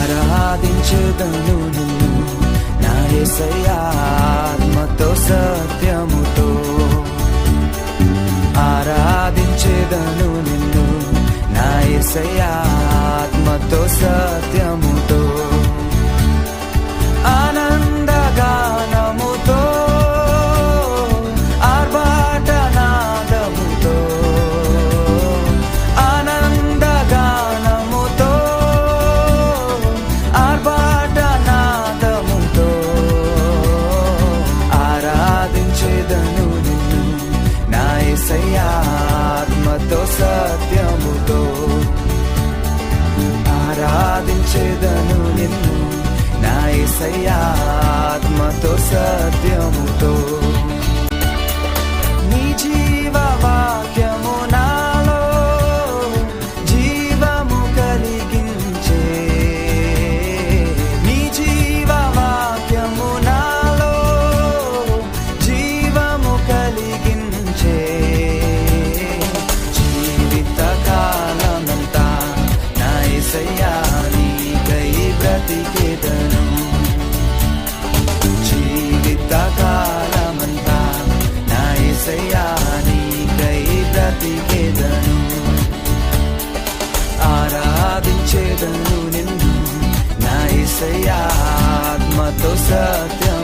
ఆరాధించెదను నిన్ను నా యేసయ్యా ఆత్మతో సత్యముతో. ఆరాధించెదను నిన్ను నా యేసయ్యా ఆత్మతో సత్యముతో. ఆనందగానముతో ఆర్భాటనాదముతో ఆనందగానముతో ఆర్భాటనాదముతో ఆరాధించెదను నిన్ను నా యేసయ్యా ఆత్మతో సత్యముతో. ఆరాధించెదను నిన్ను నా యేసయ్యా ఆత్మతో సత్యముతో. నీ జీవవాక్యము నాలో జీవము కలిగించే. నీ జీవవాక్యము నాలో జీవము కలిగించే. జీవిత కాలమంతా నా యేసయ్యా నీకై బ్రతికెదను. జీవిత కాలమంతా నా యేసయ్యా నీకై బ్రతికెదను. ఆరాధించెదను నిన్ను నా యేసయ్యా ఆత్మతో సత్యం